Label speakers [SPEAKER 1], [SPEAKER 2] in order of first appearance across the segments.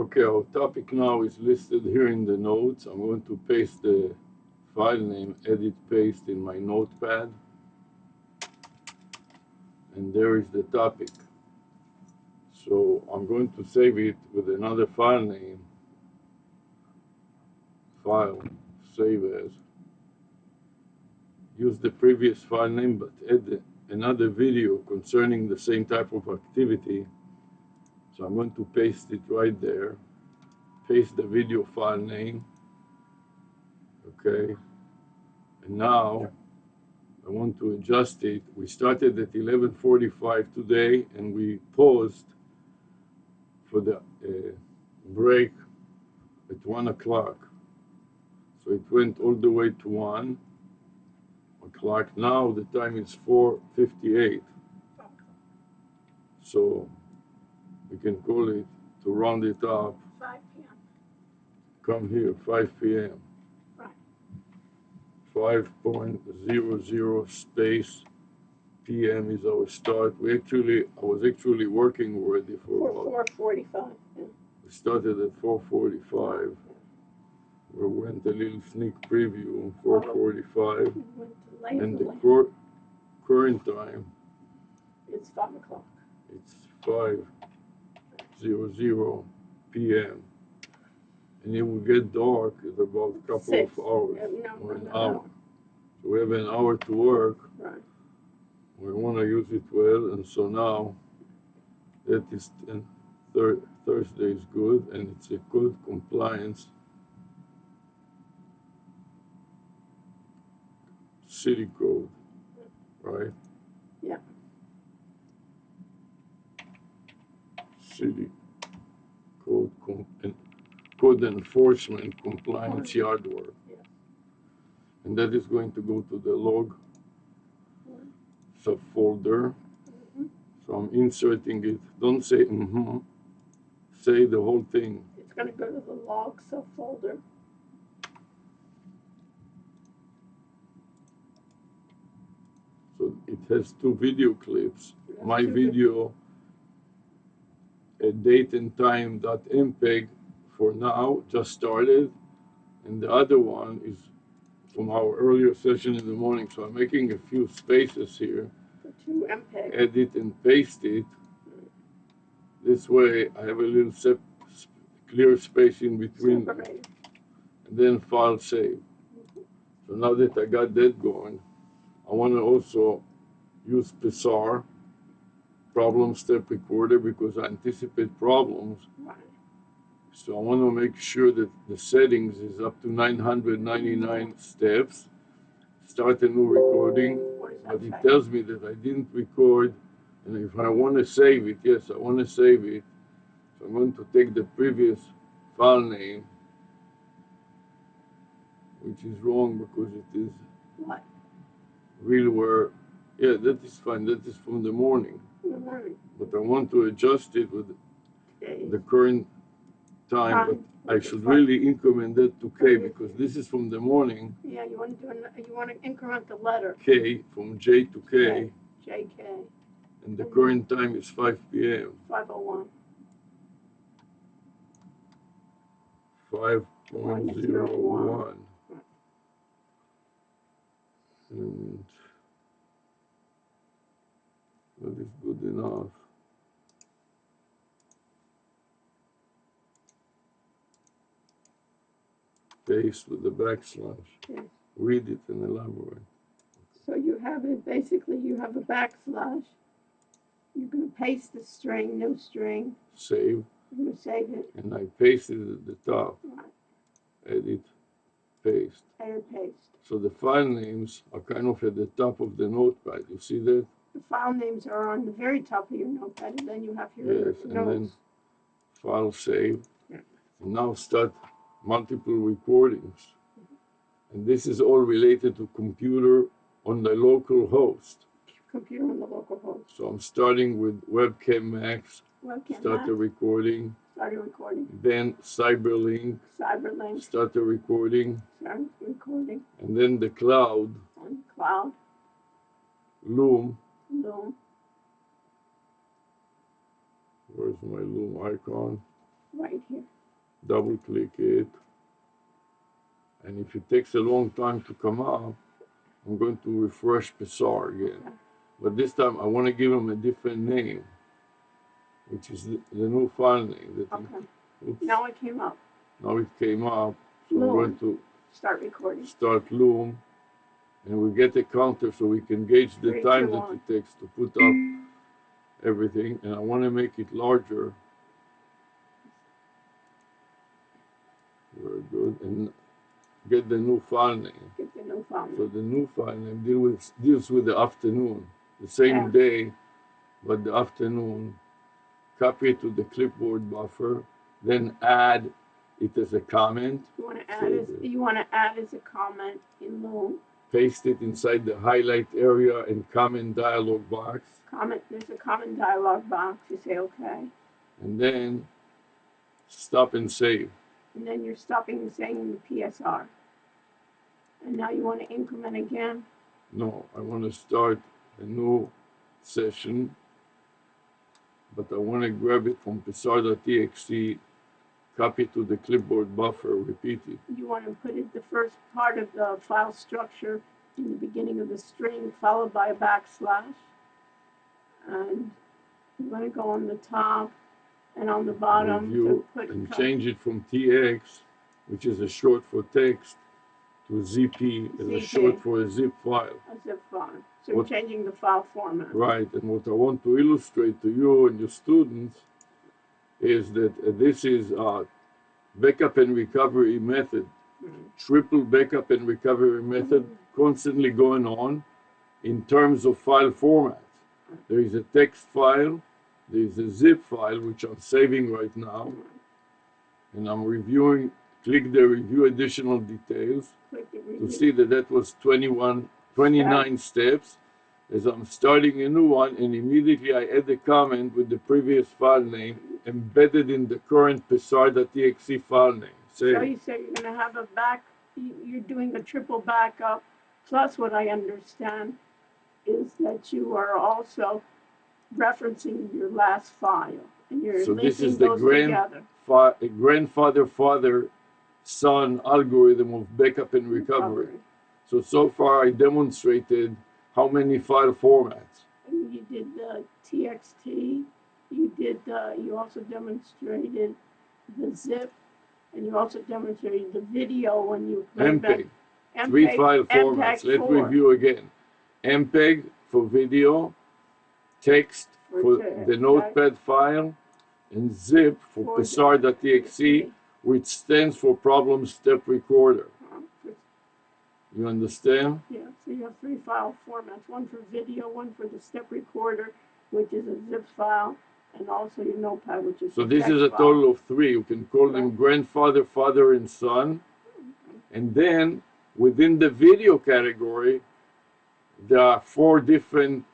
[SPEAKER 1] Okay, our topic now is listed here in the notes. I'm going to paste the file name, edit paste in my notepad. And there is the topic. So I'm going to save it with another file name. File, save as. Use the previous file name, but add another video concerning the same type of activity. So I'm going to paste it right there. Paste the video file name. Okay. And now I want to adjust it. We started at 11:45 today, and we paused for the break at 1 o'clock. So it went all the way to 1 o'clock. Now the time is 4:58. So we can call it, to round it up,
[SPEAKER 2] 5 p.m.
[SPEAKER 1] come here, 5 p.m.
[SPEAKER 2] Right.
[SPEAKER 1] 5.00 space p.m. is our start. I was actually working already for about
[SPEAKER 2] 4:45. Yeah.
[SPEAKER 1] We started at 4:45. We went a little sneak preview, 4:45.
[SPEAKER 2] We went to
[SPEAKER 1] And the
[SPEAKER 2] lazily.
[SPEAKER 1] current time,
[SPEAKER 2] It's 5 o'clock.
[SPEAKER 1] it's 5:00 p.m. And it will get dark in about a couple
[SPEAKER 2] 6.
[SPEAKER 1] of hours or an hour. So we have an hour to work.
[SPEAKER 2] Right.
[SPEAKER 1] We want to use it well, and so now that is Thursday is good, and it's a good compliance city code, right?
[SPEAKER 2] Yeah.
[SPEAKER 1] City code code enforcement compliance yard work.
[SPEAKER 2] Yeah.
[SPEAKER 1] And that is going to go to the log subfolder. So I'm inserting it. Don't say say the whole thing.
[SPEAKER 2] It's going to go to the log subfolder.
[SPEAKER 1] So it has 2 video clips. My video at date and time.mpeg for now just started, and the other one is from our earlier session in the morning. So I'm making a few spaces here.
[SPEAKER 2] For 2 MPEG.
[SPEAKER 1] Edit and paste it. This way I have a little clear space in between them. And then file save. So now that I got that going, I want to also use PSAR, problem step recorder, because I anticipate problems.
[SPEAKER 2] Right.
[SPEAKER 1] So I want to make sure that the settings is up to 999 steps. Start a new recording, but it tells me that I didn't record, and if I want to save it, yes, I want to save it. So I'm going to take the previous file name, which is wrong because it is
[SPEAKER 2] What?
[SPEAKER 1] real where, yeah, that is fine, that is from the morning.
[SPEAKER 2] In the morning.
[SPEAKER 1] But I want to adjust it with the current time, but I should really increment that to K, because this is from the morning.
[SPEAKER 2] Yeah, you want to increment the letter.
[SPEAKER 1] K, from J to K.
[SPEAKER 2] JK.
[SPEAKER 1] And the current time is 5 p.m.
[SPEAKER 2] 5:01.
[SPEAKER 1] 5.01. And that is good enough. Paste with the backslash.
[SPEAKER 2] Yes.
[SPEAKER 1] Read it and elaborate.
[SPEAKER 2] So you have it, basically you have a backslash. You're going to paste the string, new string.
[SPEAKER 1] Save.
[SPEAKER 2] You're going to save it.
[SPEAKER 1] And I paste it at the top.
[SPEAKER 2] Right.
[SPEAKER 1] Edit, paste.
[SPEAKER 2] Edit, paste.
[SPEAKER 1] So the file names are kind of at the top of the notepad. You see that?
[SPEAKER 2] The file names are on the very top of your notepad, and then you have your
[SPEAKER 1] Yes,
[SPEAKER 2] notes.
[SPEAKER 1] and then file save.
[SPEAKER 2] Yeah.
[SPEAKER 1] And now start multiple recordings. And this is all related to computer on the local host.
[SPEAKER 2] Computer on the local host.
[SPEAKER 1] So I'm starting with webcam max.
[SPEAKER 2] Webcam
[SPEAKER 1] Start the recording.
[SPEAKER 2] Start a recording.
[SPEAKER 1] Then Cyberlink.
[SPEAKER 2] Cyberlink.
[SPEAKER 1] Start the recording.
[SPEAKER 2] Start recording.
[SPEAKER 1] And then the cloud.
[SPEAKER 2] And cloud.
[SPEAKER 1] Loom.
[SPEAKER 2] Loom.
[SPEAKER 1] Where's my Loom icon?
[SPEAKER 2] right here.
[SPEAKER 1] Double click it. And if it takes a long time to come up, I'm going to refresh Pessar again.
[SPEAKER 2] Okay.
[SPEAKER 1] But this time I want to give him a different name, which is the new file name. That
[SPEAKER 2] Okay.
[SPEAKER 1] oops,
[SPEAKER 2] Now it came up.
[SPEAKER 1] now it came up. So I'm
[SPEAKER 2] Loom.
[SPEAKER 1] going to
[SPEAKER 2] Start recording.
[SPEAKER 1] start Loom. And we get a counter so we can gauge the
[SPEAKER 2] 3,
[SPEAKER 1] time
[SPEAKER 2] 2,
[SPEAKER 1] that
[SPEAKER 2] 1.
[SPEAKER 1] it takes to put up everything. And I want to make it larger. Very good. And get the new file name.
[SPEAKER 2] Get the new file
[SPEAKER 1] So
[SPEAKER 2] name.
[SPEAKER 1] the new file name deals with the afternoon, the same
[SPEAKER 2] Yeah.
[SPEAKER 1] day, but the afternoon. Copy it to the clipboard buffer, then add it as a comment.
[SPEAKER 2] You want to add
[SPEAKER 1] So
[SPEAKER 2] as you want to add as a comment in Loom.
[SPEAKER 1] paste it inside the highlight area and comment dialog box,
[SPEAKER 2] Comment. There's a comment dialog box. You say okay,
[SPEAKER 1] and then stop and save.
[SPEAKER 2] and then you're stopping and saying the PSR. And now you want to increment again.
[SPEAKER 1] No, I want to start a new session, but I want to grab it from pessar.txt, copy to the clipboard buffer, repeat it.
[SPEAKER 2] You want to put it the first part of the file structure in the beginning of the string, followed by a backslash. And you want to go on the top and on the bottom
[SPEAKER 1] Review
[SPEAKER 2] to put
[SPEAKER 1] and change it from TX, which is a short for text, to ZP as a
[SPEAKER 2] ZP.
[SPEAKER 1] short for a zip file.
[SPEAKER 2] a zip file. So you're changing the file format.
[SPEAKER 1] Right, and what I want to illustrate to you and your students is that this is a backup and recovery method, triple backup and recovery method constantly going on in terms of file formats. There is a text file, there is a zip file, which I'm saving right now, and I'm reviewing, click the review additional details
[SPEAKER 2] Click the
[SPEAKER 1] to
[SPEAKER 2] review.
[SPEAKER 1] see that that was 29 steps. As I'm starting a new one, and immediately I add a comment with the previous file name embedded in the current pessar.txt file name.
[SPEAKER 2] So you say you're going to have a you're doing a triple backup, plus what I understand is that you are also referencing your last file, and you're
[SPEAKER 1] So this
[SPEAKER 2] linking
[SPEAKER 1] is the
[SPEAKER 2] those together.
[SPEAKER 1] grandfather-father-son algorithm of backup and recovery. So far I demonstrated how many file formats.
[SPEAKER 2] And you did the TXT, you also demonstrated the zip, and you also demonstrated the video when you played
[SPEAKER 1] MPEG, 3 file formats. Let's review again. MPEG for video, text for the notepad file, and zip for pessar.txt, which stands for problem step recorder. You understand?
[SPEAKER 2] Yeah, so you have 3 file formats, one for video, one for the step recorder, which is a zip file, and also your notepad, which is
[SPEAKER 1] so this is a total of 3. You can call them grandfather, father, and son. And then within the video category, there are 4 different,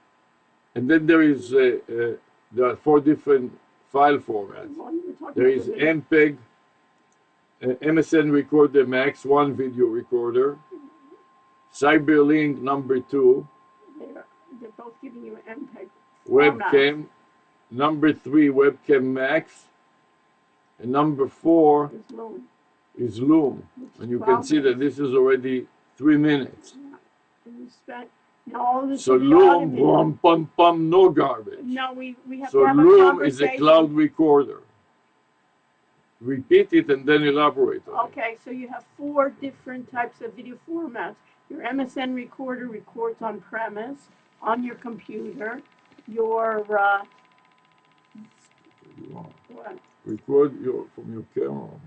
[SPEAKER 1] and then there is there are 4 different file formats. There is MPEG, MSN Recorder Max, 1 video recorder. Cyberlink number 2.
[SPEAKER 2] They're both giving you an MPEG.
[SPEAKER 1] Webcam number 3, Webcam Max. And number 4 is Loom. And you can see that this is already 3 minutes.
[SPEAKER 2] Yeah. And you spent all this.
[SPEAKER 1] So Loom, bum, bum, bum, no garbage.
[SPEAKER 2] No, we have
[SPEAKER 1] so
[SPEAKER 2] to have a
[SPEAKER 1] Loom is a cloud recorder. Repeat it and then elaborate on it.
[SPEAKER 2] Okay, so you have 4 different types of video formats. Your MSN recorder records on premise, on your computer. Your
[SPEAKER 1] what? Record from your camera.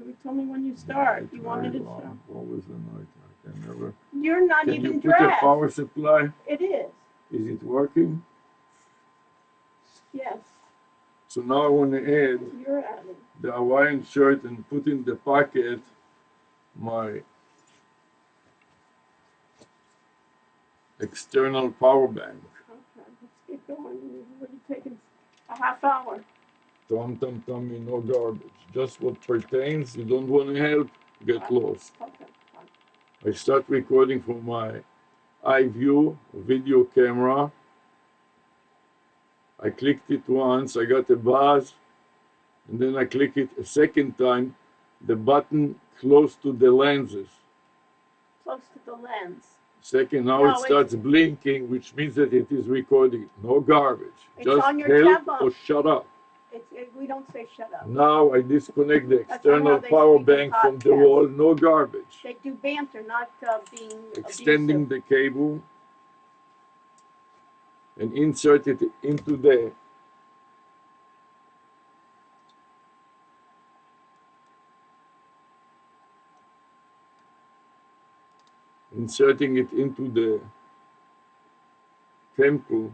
[SPEAKER 2] You told me when you start. You wanted to start.
[SPEAKER 1] Always the night. I can never.
[SPEAKER 2] You're not
[SPEAKER 1] Can
[SPEAKER 2] even
[SPEAKER 1] you
[SPEAKER 2] dressed.
[SPEAKER 1] put a power supply?
[SPEAKER 2] It is.
[SPEAKER 1] Is it working?
[SPEAKER 2] Yes.
[SPEAKER 1] So now I want to add
[SPEAKER 2] You're adding
[SPEAKER 1] the Hawaiian shirt and put in the pocket my external power bank.
[SPEAKER 2] Okay, let's get going. We've already taken a half hour.
[SPEAKER 1] Tom, no garbage. Just what pertains. You don't want to help, get lost.
[SPEAKER 2] Okay, fine.
[SPEAKER 1] I start recording from my iView video camera. I clicked it once, I got a buzz, and then I click it a second time, the button close to the lenses.
[SPEAKER 2] Close to the lens.
[SPEAKER 1] Second, now
[SPEAKER 2] No,
[SPEAKER 1] it starts blinking, which means that it is recording. No garbage.
[SPEAKER 2] It's
[SPEAKER 1] Just
[SPEAKER 2] on your
[SPEAKER 1] help
[SPEAKER 2] tablet.
[SPEAKER 1] or shut up.
[SPEAKER 2] We don't say shut up.
[SPEAKER 1] Now I disconnect the
[SPEAKER 2] That's not
[SPEAKER 1] external
[SPEAKER 2] how they
[SPEAKER 1] power
[SPEAKER 2] speak in
[SPEAKER 1] bank from the
[SPEAKER 2] podcasts.
[SPEAKER 1] wall. No garbage.
[SPEAKER 2] They do banter, not being
[SPEAKER 1] Extending
[SPEAKER 2] abusive.
[SPEAKER 1] the cable and insert it into the temple,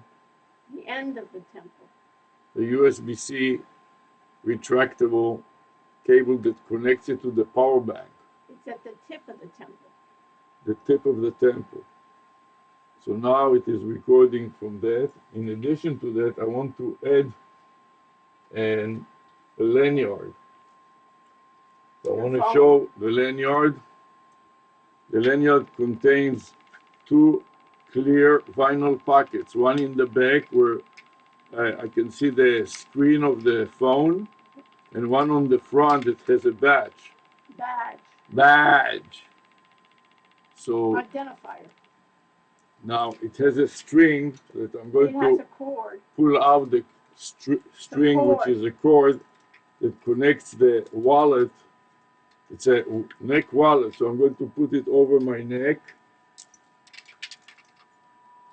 [SPEAKER 2] The end of the temple.
[SPEAKER 1] the USB-C retractable cable that connects it to the power bank,
[SPEAKER 2] It's at the tip of the temple.
[SPEAKER 1] the tip of the temple. So now it is recording from that. In addition to that, I want to add a lanyard. So I want to show the lanyard. The lanyard contains two clear vinyl pockets, one in the back where I can see the screen of the phone, and one on the front that has a badge. Badge. So
[SPEAKER 2] Identifier.
[SPEAKER 1] now it has a string that I'm going to pull out the string, which is a cord that connects the wallet. It's a neck wallet, so I'm going to put it over my neck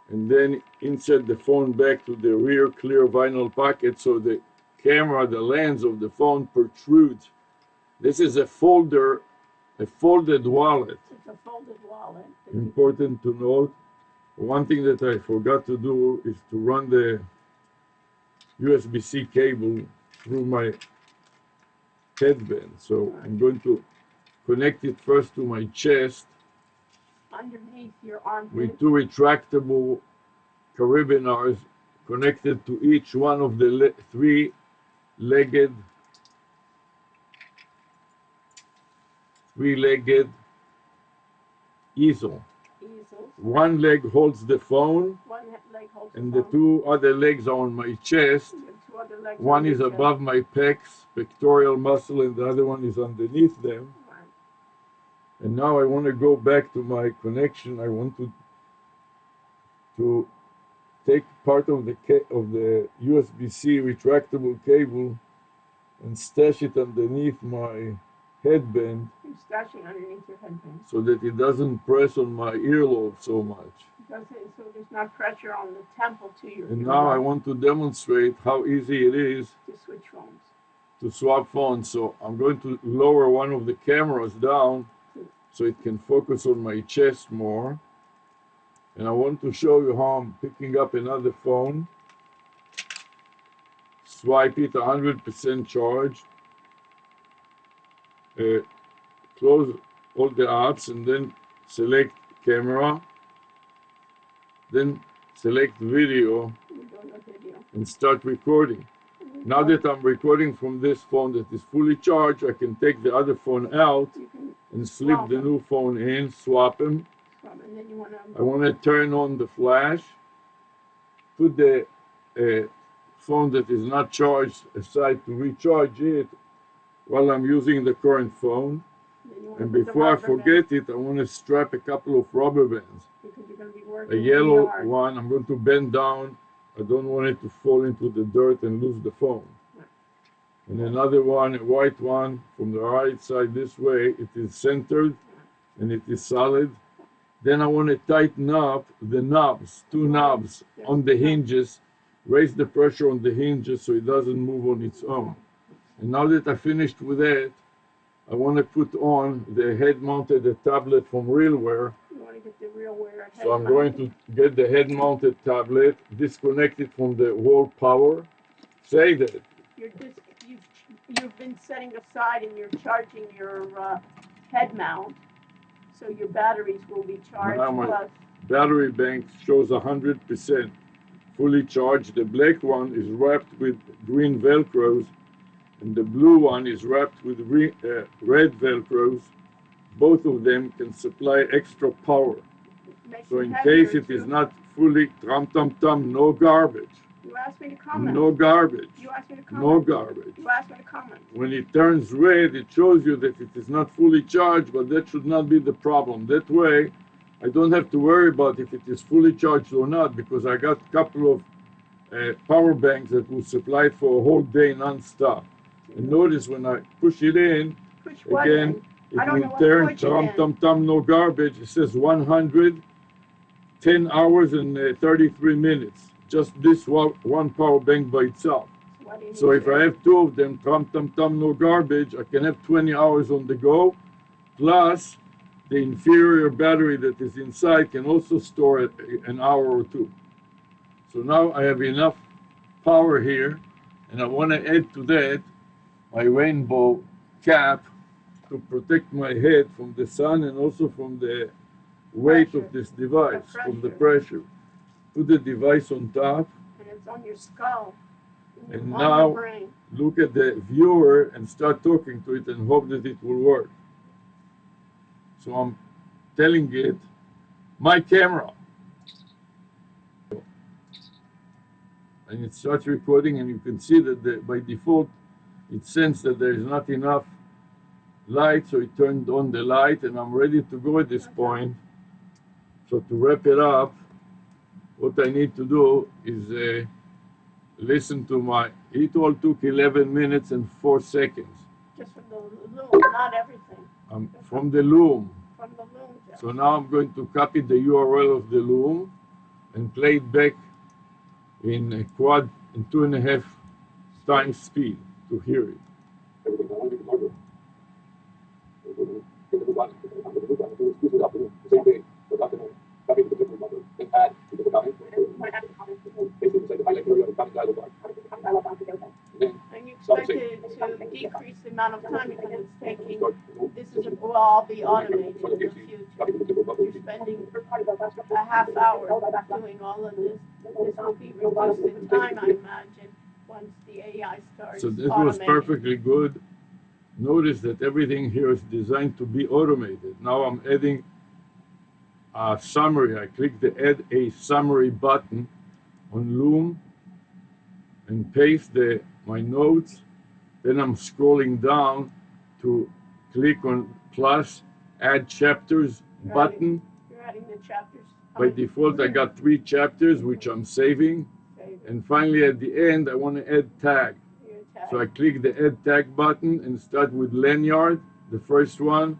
[SPEAKER 1] and then insert the phone back to the rear clear vinyl pocket so the camera, the lens of the phone protrudes. This is a folded wallet.
[SPEAKER 2] It's a folded wallet.
[SPEAKER 1] Important to note. One thing that I forgot to do is to run the USB-C cable through my headband. So I'm going to connect it first to my chest
[SPEAKER 2] underneath your armpit
[SPEAKER 1] with two retractable carabiners connected to each one of the three-legged easel. One leg holds the phone, and the two other legs are on my chest. One is above my pecs, pectoral muscle, and the other one is underneath them. And now I want to go back to my connection. I want to take part of the USB-C retractable cable and stash it underneath my headband.
[SPEAKER 2] You're stashing underneath your headband.
[SPEAKER 1] So that it doesn't press on my earlobe so much.
[SPEAKER 2] So there's not pressure on the temple to your
[SPEAKER 1] And now I want to demonstrate how easy it is
[SPEAKER 2] to switch phones.
[SPEAKER 1] To swap phones. So I'm going to lower one of the cameras down so it can focus on my chest more. And I want to show you how I'm picking up another phone. Swipe it 100% charged. Close all the apps and then select camera. Then select video and start recording. Now that I'm recording from this phone that is fully charged, I can take the other phone out and slip the new phone in, swap them. I want to turn on the flash, put the phone that is not charged aside to recharge it while I'm using the current phone. And before I forget it, I want to strap a couple of rubber bands. A yellow one, I'm going to bend down. I don't want it to fall into the dirt and lose the phone. And another one, a white one, from the right side this way. It is centered and it is solid. Then I want to tighten up the knobs, two knobs on the hinges, raise the pressure on the hinges so it doesn't move on its own. And now that I finished with that, I want to put on the head-mounted tablet from RealWear.
[SPEAKER 2] You want to get the RealWear head.
[SPEAKER 1] So I'm going to get the head-mounted tablet, disconnect it from the wall power. Say that.
[SPEAKER 2] You've been setting aside and you're charging your head mount, so your batteries will be charged.
[SPEAKER 1] Now my battery bank shows 100% fully charged. The black one is wrapped with green Velcros, and the blue one is wrapped with red Velcros. Both of them can supply extra power. So in case it is not fully trum-tum-tum, no garbage.
[SPEAKER 2] You asked me to comment.
[SPEAKER 1] No garbage.
[SPEAKER 2] You asked me to comment.
[SPEAKER 1] No garbage.
[SPEAKER 2] You asked me to comment.
[SPEAKER 1] When it turns red, it shows you that it is not fully charged, but that should not be the problem. That way, I don't have to worry about if it is fully charged or not, because I got a couple of power banks that will supply it for a whole day non-stop. And notice when I push it in,
[SPEAKER 2] Push what
[SPEAKER 1] again,
[SPEAKER 2] in? I
[SPEAKER 1] it
[SPEAKER 2] don't know
[SPEAKER 1] will
[SPEAKER 2] what
[SPEAKER 1] turn
[SPEAKER 2] to put it in.
[SPEAKER 1] tam, no garbage. It says 110 hours and 33 minutes. Just this one power bank by itself. So if I have two of them, tam, no garbage, I can have 20 hours on the go, plus the inferior battery that is inside can also store an hour or two. So now I have enough power here, and I want to add to that my rainbow cap to protect my head from the sun and also from the weight of this device, from the pressure. Put the device on top.
[SPEAKER 2] And it's on your skull.
[SPEAKER 1] And now look at the viewer and start talking to it and hope that it will work. So I'm telling it, my camera. And it starts recording, and you can see that by default it sensed that there is not enough light, so it turned on the light, and I'm ready to go at this point. So to wrap it up, what I need to do is listen to it all took 11 minutes and 4 seconds.
[SPEAKER 2] Just from the loom, not everything.
[SPEAKER 1] From the loom.
[SPEAKER 2] From the loom. Just.
[SPEAKER 1] So now I'm going to copy the URL of the loom and play it back in a quad in 2.5 times speed to hear it.
[SPEAKER 2] And you expect it to decrease the amount of time because it's taking, will all be automated in the future. You're spending a half hour doing all of this. This will be reduced in time, I imagine, once the AI starts.
[SPEAKER 1] So this was perfectly good. Notice that everything here is designed to be automated. Now I'm adding a summary. I click the Add a Summary button on Loom and paste my notes. Then I'm scrolling down to click on plus Add Chapters button.
[SPEAKER 2] You're adding the chapters.
[SPEAKER 1] By default, I got 3 chapters, which I'm saving. And finally, at the end, I want to add tag. So I click the Add Tag button and start with Lanyard, the first one,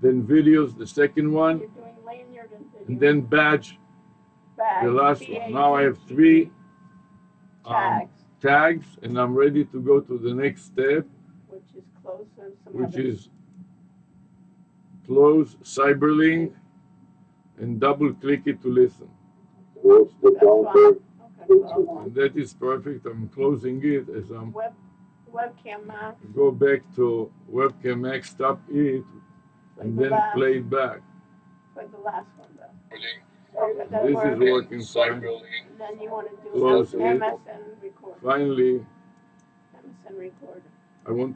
[SPEAKER 1] then Videos, the second one,
[SPEAKER 2] You're doing lanyard and video.
[SPEAKER 1] and then Badge, the last one. Now I have 3 tags, and I'm ready to go to the next step, which is close Cyberlink and double click it to listen.
[SPEAKER 2] That's fine. Okay,
[SPEAKER 1] and that is perfect. I'm closing it as I'm
[SPEAKER 2] Webcam Max.
[SPEAKER 1] Go back to Webcam Max, stop it, and then play it back.
[SPEAKER 2] For the last one, though.
[SPEAKER 1] This is working fine.
[SPEAKER 2] Then you want to do
[SPEAKER 1] Close
[SPEAKER 2] MSN
[SPEAKER 1] it.
[SPEAKER 2] record.
[SPEAKER 1] Finally,
[SPEAKER 2] MSN record.
[SPEAKER 1] I want